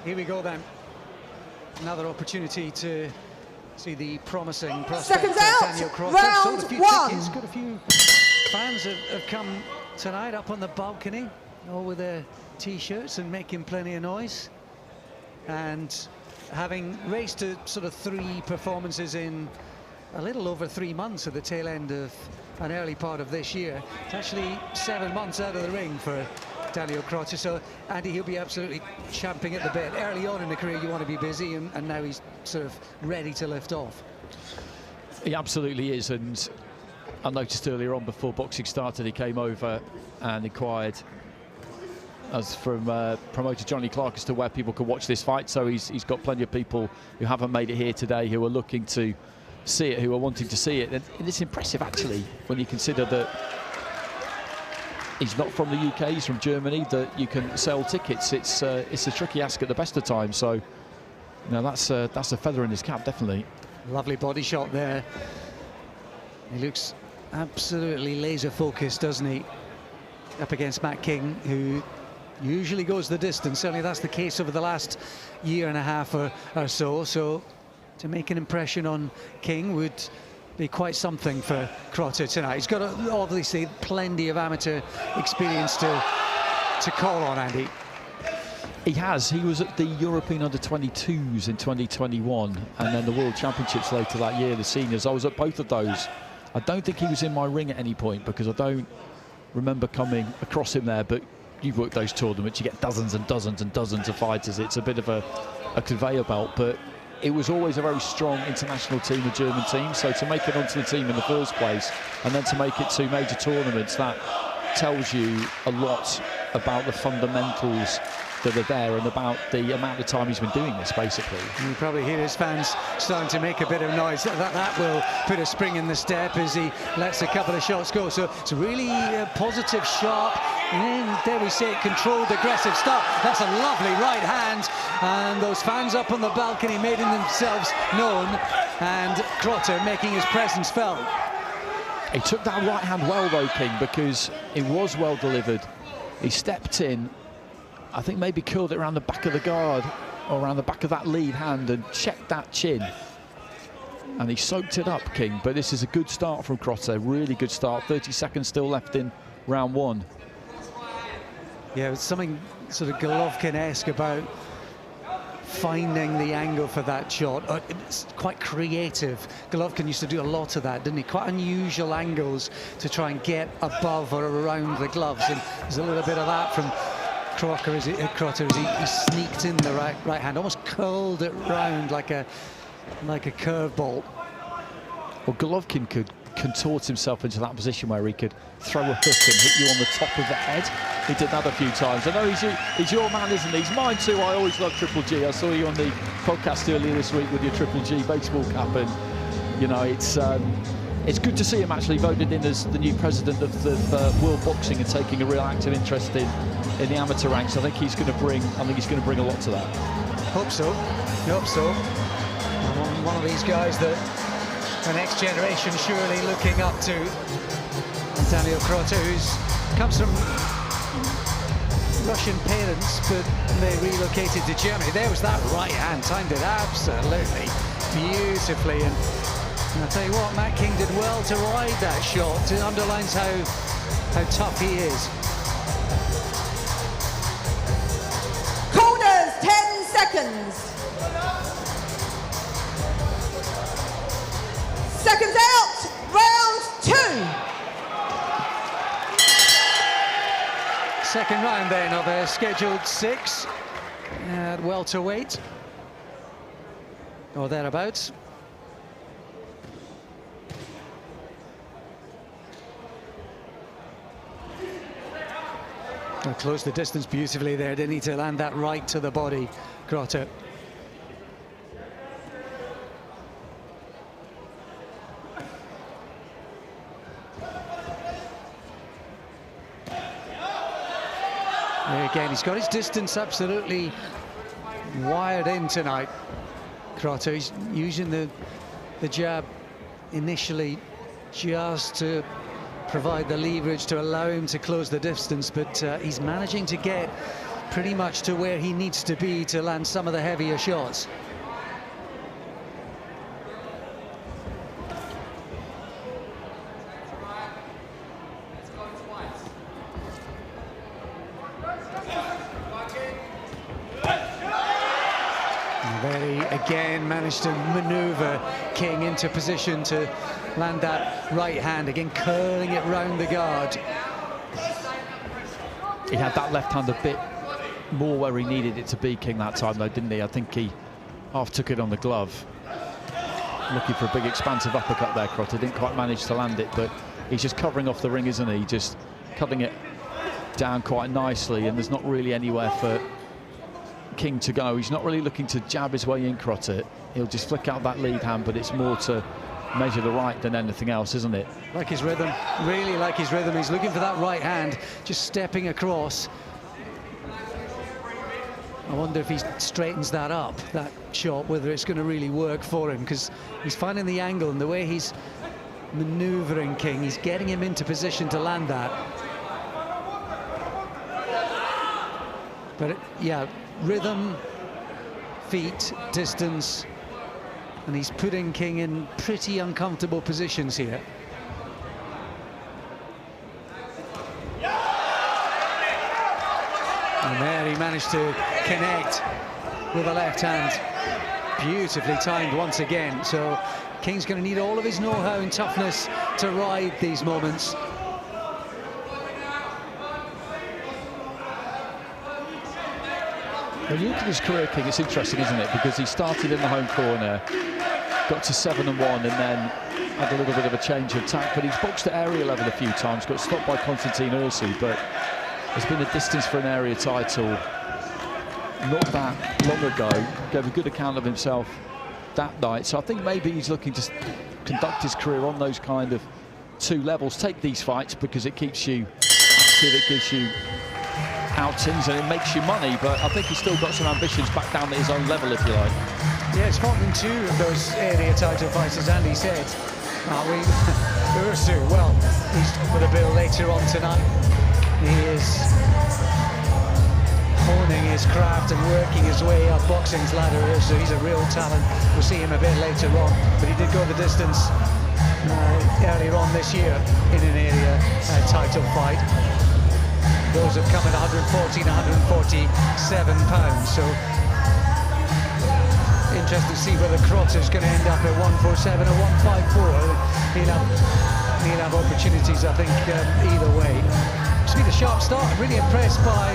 Here we go then. Another opportunity to see the promising prospect of Daniel Krotter. Round one. Got a few fans have come tonight up on the balcony, all with their T-shirts and making plenty of noise. And having raced to sort of 3 performances in a little over 3 months at the tail end of an early part of this year, it's actually 7 months out of the ring for Daniel Krotter. So, Andy, he'll be absolutely champing at the bit. Early on in the career, you want to be busy, and now he's sort of ready to lift off. He absolutely is, and I noticed earlier on before boxing started, he came over and inquired as from promoter Johnny Clark as to where people could watch this fight. So he's got plenty of people who haven't made it here today who are looking to see it, who are wanting to see it. And it's impressive, actually, when you consider that he's not from the UK, he's from Germany, that you can sell tickets. It's a tricky ask at the best of times. So, you know, that's a feather in his cap, definitely. Lovely body shot there. He looks absolutely laser focused, doesn't he? Up against Matt King, who usually goes the distance. Certainly that's the case over the last year and a half or so. So to make an impression on King would be quite something for Krotter tonight. He's got obviously plenty of amateur experience to call on, Andy. He has. He was at the European Under-22s in 2021, and then the World Championships later that year, the seniors. I was at both of those. I don't think he was in my ring at any point, because I don't remember coming across him there, but you've worked those tournaments, you get dozens and dozens and dozens of fighters. It's a bit of a conveyor belt, but it was always a very strong international team, a German team. So to make it onto the team in the first place, and then to make it to major tournaments, that tells you a lot about the fundamentals that are there and about the amount of time he's been doing this, basically. You probably hear his fans starting to make a bit of noise. That will put a spring in the step as he lets a couple of shots go. So it's a really positive, sharp, and dare we say it, controlled, aggressive start. That's a lovely right hand, and those fans up on the balcony making themselves known, and Krotter making his presence felt. He took that right hand well, though, King, because it was well delivered. He stepped in, I think maybe curled it around the back of the guard or around the back of that lead hand and checked that chin. And he soaked it up, King. But this is a good start from Krotter, really good start. 30 seconds still left in round 1. Yeah, it's something sort of Golovkin-esque about finding the angle for that shot. It's quite creative. Golovkin used to do a lot of that, didn't he? Quite unusual angles to try and get above or around the gloves. And there's a little bit of that from Krotter as he sneaked in the right hand, almost curled it round like a curveball. Well, Golovkin could contort himself into that position where he could throw a hook and hit you on the top of the head. He did that a few times. I know he's your man, isn't he? He's mine too. I always love Triple G. I saw you on the podcast earlier this week with your Triple G baseball cap, and you know, it's good to see him actually voted in as the new president of the world boxing and taking a real active interest in the amateur ranks. I think he's going to bring a lot to that. Hope so. One of these guys that the next generation surely looking up to. Daniel Krotter, who comes from Russian parents, but they relocated to Germany. There was that right hand, timed it absolutely beautifully. And I'll tell you what, Matt King did well to ride that shot. It underlines how tough he is. Corners, 10 seconds. Seconds out, round 2. Second round then of a scheduled 6 at welterweight, or thereabouts. Closed the distance beautifully there, didn't he, to land that right to the body, Krotter. Again, he's got his distance absolutely wired in tonight, Krotter. He's using the jab initially just to provide the leverage to allow him to close the distance, but he's managing to get pretty much to where he needs to be to land some of the heavier shots. Very again managed to maneuver King into position to land that right hand, again curling it round the guard. He had that left hand a bit more where he needed it to be, King, that time though, didn't he? I think he half took it on the glove. Looking for a big expansive uppercut there, Krotter. Didn't quite manage to land it, but he's just covering off the ring, isn't he? Just cutting it down quite nicely, and there's not really anywhere for King to go. He's not really looking to jab his way in, Krotter. He'll just flick out that lead hand, but it's more to measure the right than anything else, isn't it? Like his rhythm, really like his rhythm. He's looking for that right hand, just stepping across. I wonder if he straightens that up, that shot, whether it's going to really work for him, because he's finding the angle, and the way he's maneuvering King, he's getting him into position to land that. But yeah, rhythm, feet, distance, and he's putting King in pretty uncomfortable positions here. And there he managed to connect with the left hand. Beautifully timed once again. So King's going to need all of his know-how and toughness to ride these moments. When you look at his career, King, it's interesting, isn't it? Because he started in the home corner, got to 7-1, and then had a little bit of a change of tack. But he's boxed at area level a few times, got stopped by Konstantin Ursu, but there's been a distance for an area title not that long ago. Gave a good account of himself that night. So I think maybe he's looking to conduct his career on those kind of two levels. Take these fights because it keeps you active, it gives you outings and it makes you money, but I think he's still got some ambitions back down at his own level, if you like. Yeah, he's fought in 2 of those area title fights, as Andy said. Ursu, well, he's with a bill later on tonight. He is honing his craft and working his way up boxing's ladder. Ursu, he's a real talent. We'll see him a bit later on, but he did go the distance earlier on this year in an area title fight. Those have come at 114, 147 pounds. So interesting to see whether Krotter's going to end up at 147 or 154. He'll have opportunities, I think, either way. It's been a sharp start. I'm really impressed by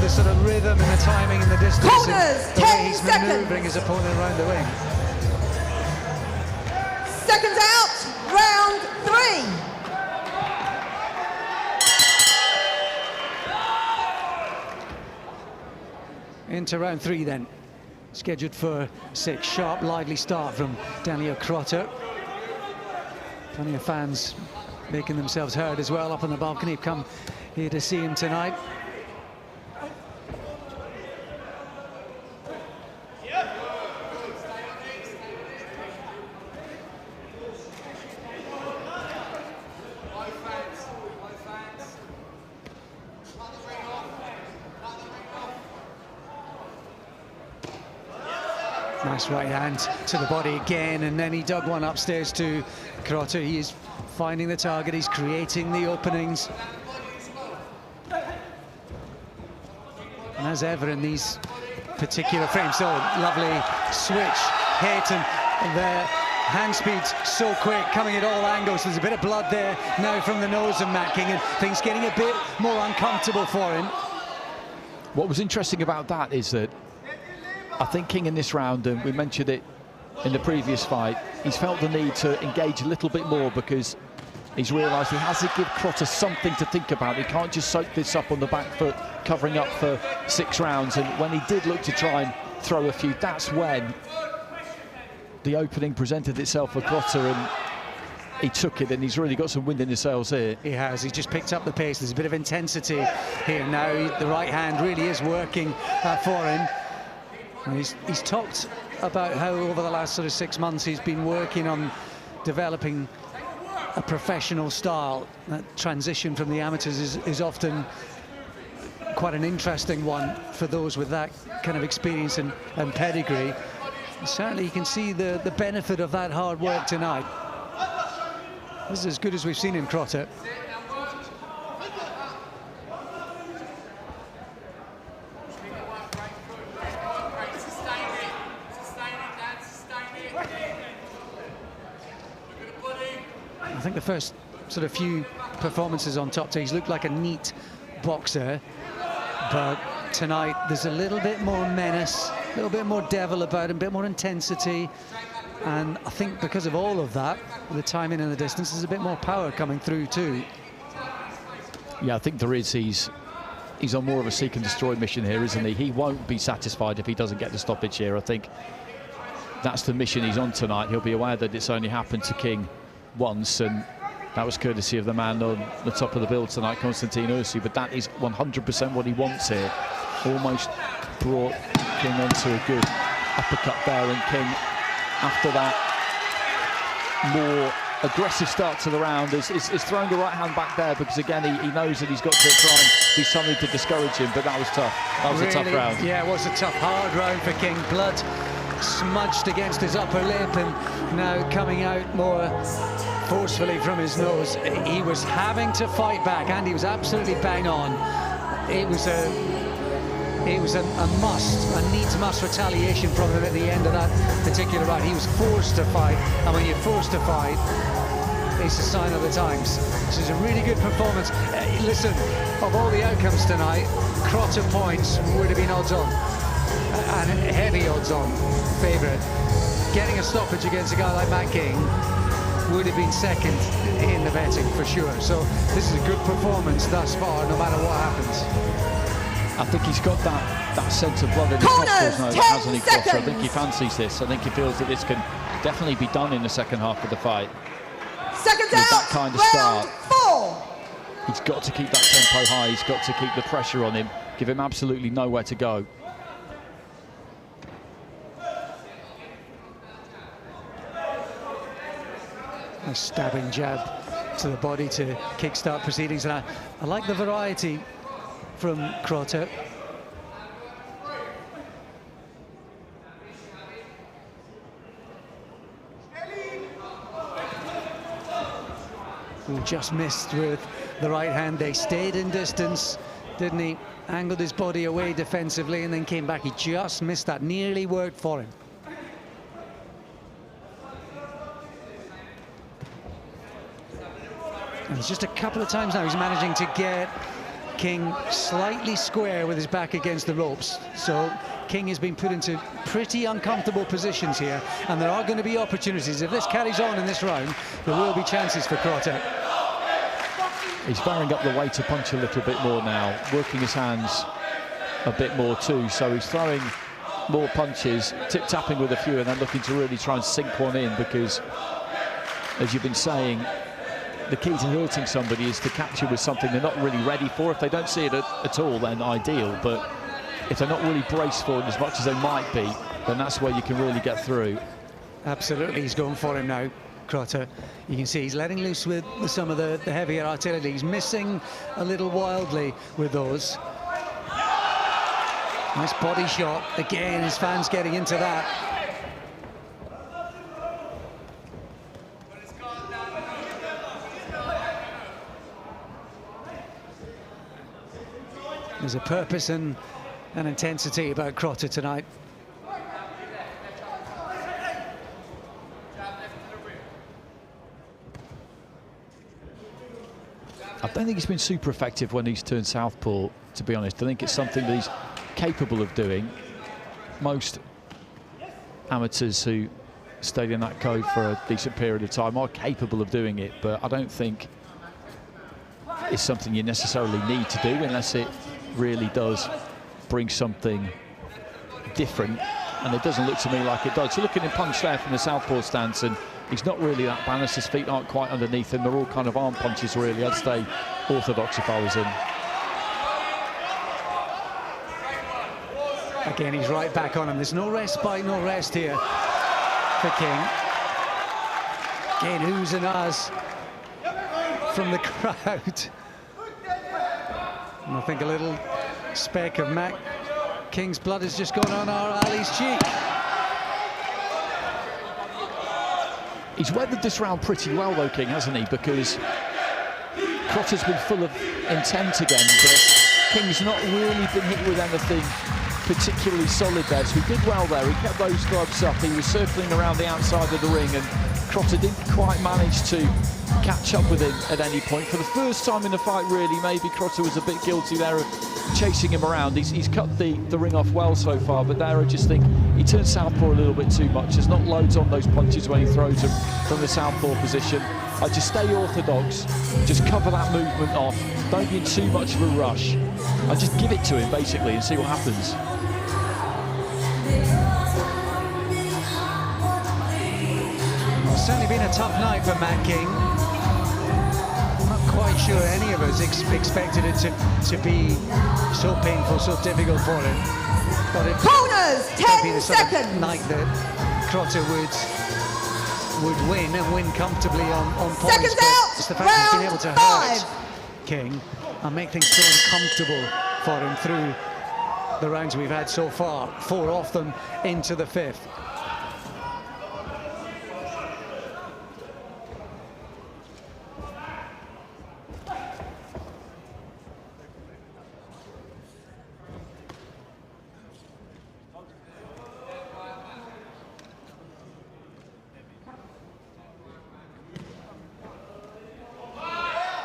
the sort of rhythm and the timing and the distance. Corners, and the way he's 10 manoeuvring his opponent around the ring. Seconds out, round 3. Into round 3 then, scheduled for 6. Sharp, lively start from Deniel Krotter. Plenty of fans making themselves heard as well up on the balcony. Have come here to see him tonight. Nice right hand to the body again, and then he dug one upstairs to Krotter. He is finding the target, he's creating the openings. And as ever in these particular frames, so lovely switch, hit, and the hand speed's so quick, coming at all angles. There's a bit of blood there now from the nose of Matt King, and things getting a bit more uncomfortable for him. What was interesting about that is that I think King in this round, and we mentioned it in the previous fight, he's felt the need to engage a little bit more because he's realised he has to give Krotter something to think about. He can't just soak this up on the back foot, covering up for 6 rounds. And when he did look to try and throw a few, that's when the opening presented itself for Krotter, and he took it, and he's really got some wind in his sails here. He has. He's just picked up the pace. There's a bit of intensity here now. The right hand really is working for him. And he's talked about how over the last sort of 6 months he's been working on developing a professional style. That transition from the amateurs is often quite an interesting one for those with that kind of experience and pedigree. Certainly you can see the benefit of that hard work tonight. This is as good as we've seen in Krotter. I think the first sort of few performances on top he's looked like a neat boxer, but tonight there's a little bit more menace, a little bit more devil about him, a bit more intensity, and I think because of all of that, the timing and the distance, there's a bit more power coming through too. Yeah, I think there is. He's on more of a seek and destroy mission here, isn't he? He won't be satisfied if he doesn't get the stoppage here. I think that's the mission he's on tonight. He'll be aware that it's only happened to King once, and that was courtesy of the man on the top of the bill tonight, Konstantin Ursu, but that is 100% what he wants here. Almost brought King onto a good uppercut there, and King, after that more aggressive start to the round, is throwing the right hand back there, because again he knows that he's got to try and do something to discourage him, but that was tough. That was really a tough round. Yeah, it was a tough, hard round for King. Blood smudged against his upper lip and now coming out more forcefully from his nose. He was having to fight back, and he was absolutely bang on. It was a must, a neat must retaliation from him at the end of that particular round. He was forced to fight, and when you're forced to fight, it's a sign of the times. This is a really good performance. Listen, of all the outcomes tonight, Krotter points would have been odds on, and heavy odds on favourite. Getting a stoppage against a guy like Matt King would have been second in the betting for sure. So this is a good performance thus far, no matter what happens. I think he's got that sense of blood in his nostrils now that hasn't he, Krotter? I think he fancies this. I think he feels that this can definitely be done in the second half of the fight. Seconds with out, that kind of round start. 4. He's got to keep that tempo high. He's got to keep the pressure on him, give him absolutely nowhere to go. A stabbing jab to the body to kickstart proceedings, and I like the variety from Krotter. Who just missed with the right hand. They stayed in distance, didn't he? Angled his body away defensively and then came back. He just missed that, nearly worked for him. And it's just a couple of times now he's managing to get King slightly square with his back against the ropes. So King has been put into pretty uncomfortable positions here, and there are going to be opportunities. If this carries on in this round, there will be chances for Krotter. He's firing up the weight to punch a little bit more now, working his hands a bit more too, so he's throwing more punches, tip-tapping with a few, and then looking to really try and sink one in, because, as you've been saying, the key to hurting somebody is to catch you with something they're not really ready for. If they don't see it at all, then ideal, but if they're not really braced for it as much as they might be, then that's where you can really get through. Absolutely, he's going for him now, Krotter. You can see he's letting loose with some of the heavier artillery. He's missing a little wildly with those. Nice body shot. Again, his fans getting into that. There's a purpose and an intensity about Krotter tonight. I don't think he's been super effective when he's turned southpaw, to be honest. I think it's something that he's capable of doing. Most amateurs who stayed in that code for a decent period of time are capable of doing it, but I don't think it's something you necessarily need to do unless it really does bring something different, and it doesn't look to me like it does. So look at him punch there from the southpaw stance, and he's not really that balanced. His feet aren't quite underneath him. They're all kind of arm punches, really. I'd stay orthodox if I was him. Again, he's right back on him. There's no respite, no rest here for King. Again, oohs and ahs from the crowd. And I think a little speck of Matt King's blood has just gone on our Ali's cheek. He's weathered this round pretty well though, King, hasn't he? Because Krotter's been full of intent again, but King's not really been hit with anything particularly solid there. So he did well there. He kept those gloves up. He was circling around the outside of the ring, and Krotter didn't quite manage to catch up with him at any point. For the first time in the fight, really, maybe Krotter was a bit guilty there of chasing him around. He's cut the ring off well so far, but there I just think he turns southpaw a little bit too much. There's not loads on those punches when he throws them from the southpaw position. I just stay orthodox, just cover that movement off, don't be in too much of a rush. I just give it to him basically and see what happens. It's certainly been a tough night for Matt King. I'm not quite sure any of us expected it to be so painful, so difficult for him. But it Corners, could be 10 the sort of seconds. night that Krotter would win and win comfortably on points. Seconds but out, it's the fact he's been round able to 5. hurt King and make things so uncomfortable for him through the rounds we've had so far. 4 off them into the 5th.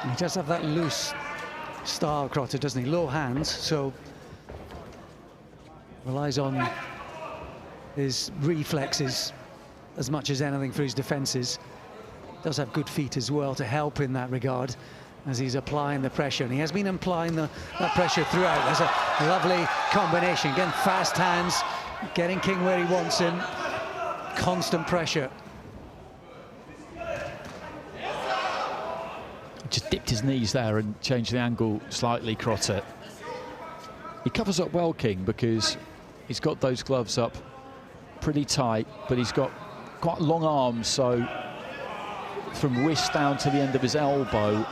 He does have that loose style, Krotter, doesn't he? Low hands, so relies on his reflexes as much as anything for his defences. Does have good feet as well to help in that regard as he's applying the pressure, and he has been applying that pressure throughout. There's a lovely combination. Again, fast hands, getting King where he wants him. Constant pressure. Just dipped his knees there and changed the angle slightly, Krotter. He covers up well, King, because he's got those gloves up pretty tight, but he's got quite long arms, so from wrist down to the end of his elbow,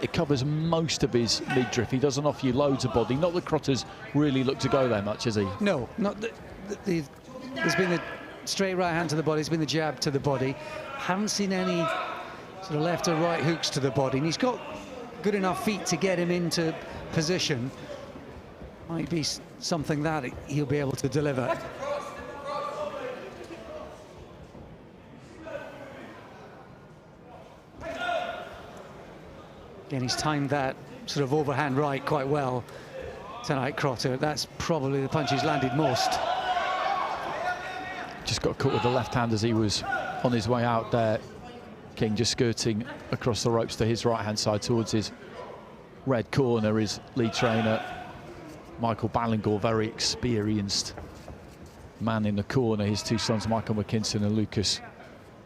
it covers most of his midriff. He doesn't offer you loads of body. Not that Krotter's really looked to go there much, has he? No, not there's been the straight right hand to the body, there's been the jab to the body. Haven't seen any sort of left or right hooks to the body, and he's got good enough feet to get him into position. Might be something that he'll be able to deliver. Again, he's timed that sort of overhand right quite well tonight, Krotter. That's probably the punch he's landed most. Just got caught with the left hand as he was on his way out there. King just skirting across the ropes to his right-hand side towards his red corner. His lead trainer, Michael Ballingall, very experienced man in the corner. His 2 sons, Michael McKinson and Lucas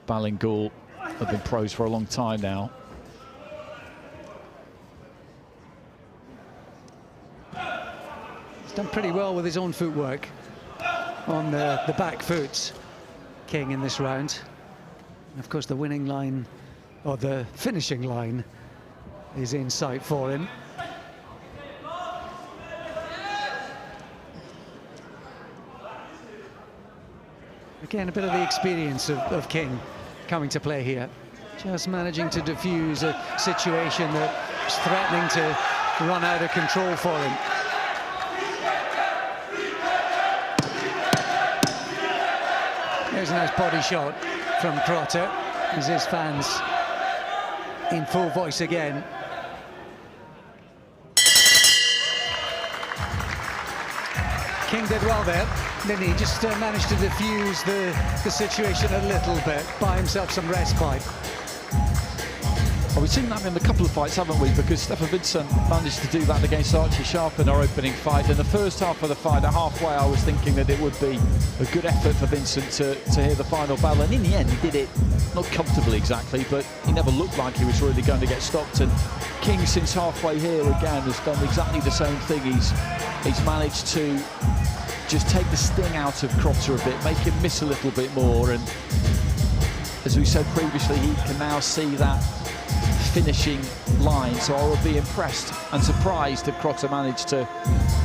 Ballingall, have been pros for a long time now. He's done pretty well with his own footwork on the back foot, King, in this round. Of course, the winning line, or the finishing line, is in sight for him. Again, a bit of the experience of King coming to play here. Just managing to diffuse a situation that's threatening to run out of control for him. There's a nice body shot from Krotter, as his fans in full voice again. King did well there, didn't he? Just managed to diffuse the situation a little bit, buy himself some respite. Well, we've seen that in a couple of fights, haven't we? Because Stefan Vincent managed to do that against Archie Sharp in our opening fight. In the first half of the fight, at halfway, I was thinking that it would be a good effort for Vincent to hear the final bell. And in the end, he did it, not comfortably exactly, but he never looked like he was really going to get stopped. And King, since halfway here again, has done exactly the same thing. He's managed to just take the sting out of Krotter a bit, make him miss a little bit more. And as we said previously, he can now see that finishing line, so I would be impressed and surprised if Krotter managed to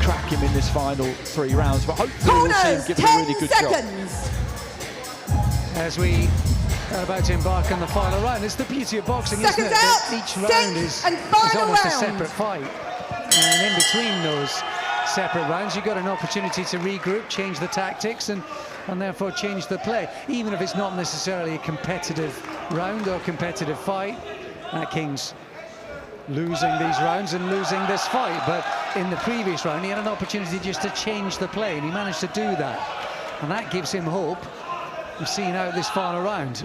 crack him in this final 3 rounds. But hopefully we'll see him give him a really good shot. As we are about to embark on the final round, it's the beauty of boxing, isn't it? That each round is almost a separate fight, and in between those separate rounds you've got an opportunity to regroup, change the tactics, and therefore change the play, even if it's not necessarily a competitive round or competitive fight. King's losing these rounds and losing this fight, but in the previous round he had an opportunity just to change the play, and he managed to do that, and that gives him hope of seeing out this final round.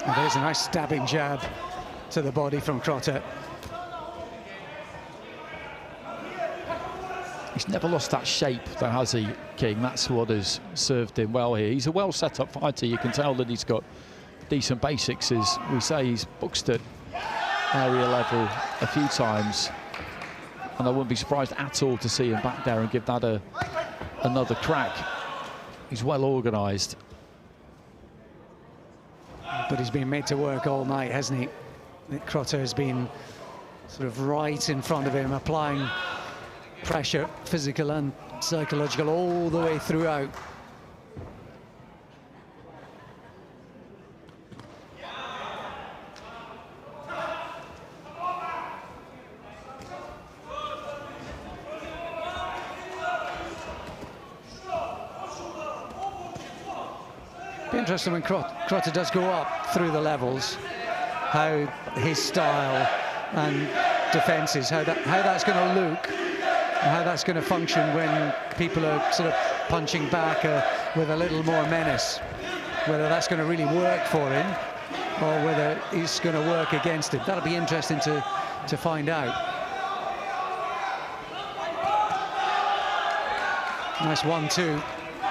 And there's a nice stabbing jab to the body from Krotter. He's never lost that shape, though, has he, King? That's what has served him well here. He's a well set up fighter. You can tell that he's got decent basics. As we say, he's boxed at area level a few times, and I wouldn't be surprised at all to see him back there and give that another crack. He's well organised. But he's been made to work all night, hasn't he? Krotter has been sort of right in front of him, applying pressure, physical and psychological, all the way throughout. Be interesting when Krotter does go up through the levels, how his style and defences, how that's going to look, and how that's going to function when people are sort of punching back with a little more menace. Whether that's going to really work for him, or whether he's going to work against him. That'll be interesting to find out. Nice 1-2.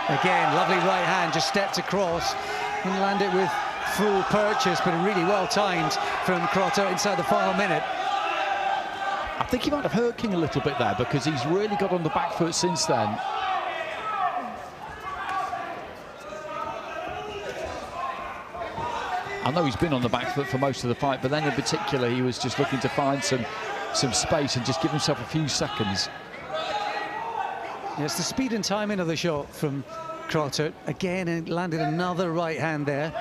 Again, lovely right hand, just stepped across and landed with full purchase, but really well timed from Krotter inside the final minute. I think he might have hurt King a little bit there, because he's really got on the back foot since then. I know he's been on the back foot for most of the fight, but then in particular he was just looking to find some space and just give himself a few seconds. Yes, the speed and timing of the shot from Krotter. Again, it landed another right hand there.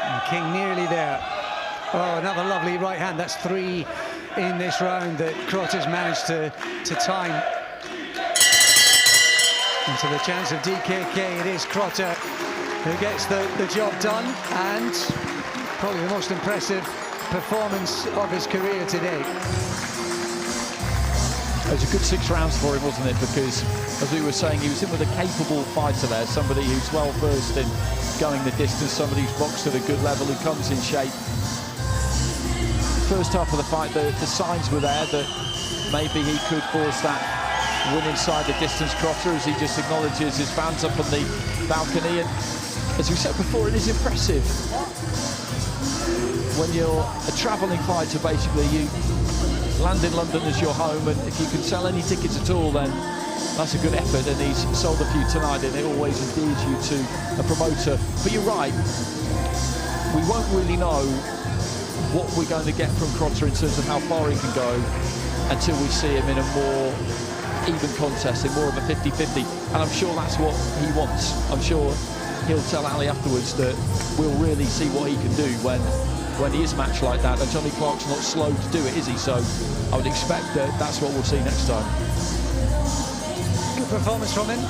And King nearly there. Oh, another lovely right hand. That's 3 in this round that Krotter's managed to time. And to the chance of DKK, it is Krotter who gets the job done, and probably the most impressive performance of his career today. It was a good 6 rounds for him, wasn't it? Because, as we were saying, he was in with a capable fighter there, somebody who's well versed in going the distance, somebody who's boxed at a good level, who comes in shape. First half of the fight, the signs were there that maybe he could force that win inside the distance. Krotter, as he just acknowledges his fans up on the balcony, and as we said before, it is impressive when you're a travelling fighter. Basically, you land in London as your home, and if you can sell any tickets at all, then that's a good effort, and he's sold a few tonight, and it always endears you to a promoter. But you're right, we won't really know what we're going to get from Krotter in terms of how far he can go until we see him in a more even contest, in more of a 50-50, and I'm sure that's what he wants. I'm sure he'll tell Ali afterwards that we'll really see what he can do when he is matched like that, and Johnny Clark's not slow to do it, is he? So I would expect that that's what we'll see next time. Good performance from him,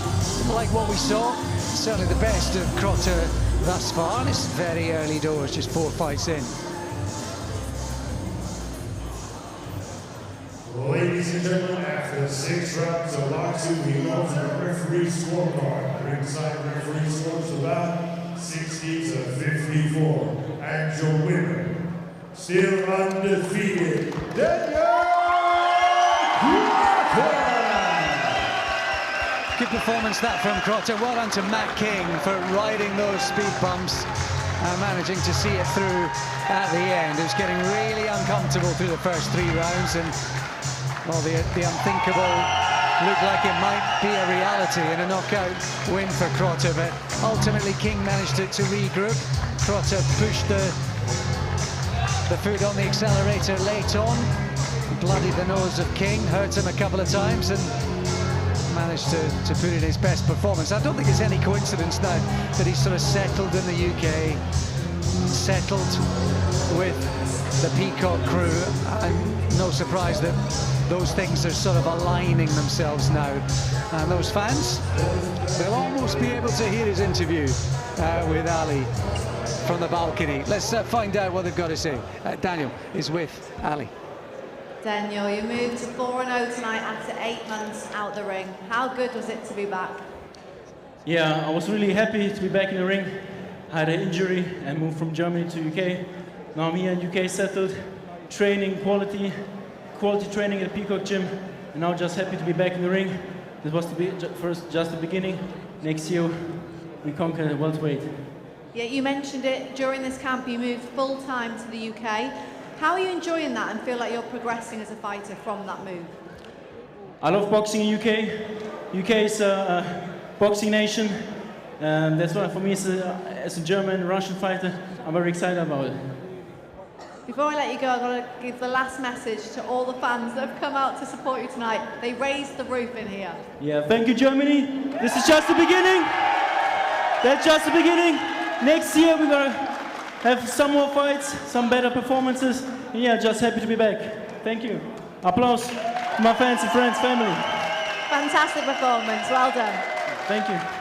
like what we saw. Certainly the best of Krotter thus far, and it's very early doors, just 4 fights in. Ladies and gentlemen, after 6 rounds of boxing, we know the referee scorecard. Ringside referee scores about 60 to 54. And your winner, still undefeated, Deniel! good performance that from Krotter. Well done to Matt King for riding those speed bumps and managing to see it through at the end. It was getting really uncomfortable through the first 3 rounds, and well, the unthinkable looked like it might be a reality in a knockout win for Krotter, but ultimately King managed to regroup. Krotter pushed the foot on the accelerator late on, bloodied the nose of King, hurt him a couple of times, and managed to put in his best performance. I don't think it's any coincidence now that he's sort of settled in the UK, settled with the Peacock crew, and no surprise that those things are sort of aligning themselves now. And those fans, they'll almost be able to hear his interview with Ali from the balcony. Let's find out what they've got to say. Daniel is with Ali. Daniel, you moved to 4-0 tonight after 8 months out the ring. How good was it to be back? Yeah, I was really happy to be back in the ring. I had an injury and moved from Germany to UK. Now I'm here in UK, settled, training, quality training at the Peacock Gym, and now just happy to be back in the ring. This was just the beginning. Next year we conquer welterweight. Yeah, you mentioned it, during this camp you moved full-time to the UK. How are you enjoying that and feel like you're progressing as a fighter from that move? I love boxing in UK. UK is a boxing nation. That's why for me as a German, Russian fighter, I'm very excited about it. Before I let you go, I've got to give the last message to all the fans that have come out to support you tonight. They raised the roof in here. Yeah, thank you, Germany. This is just the beginning. That's just the beginning. Next year we're gonna have some more fights, some better performances. And yeah, just happy to be back. Thank you. Applause to my fans and friends, family. Fantastic performance, well done. Thank you.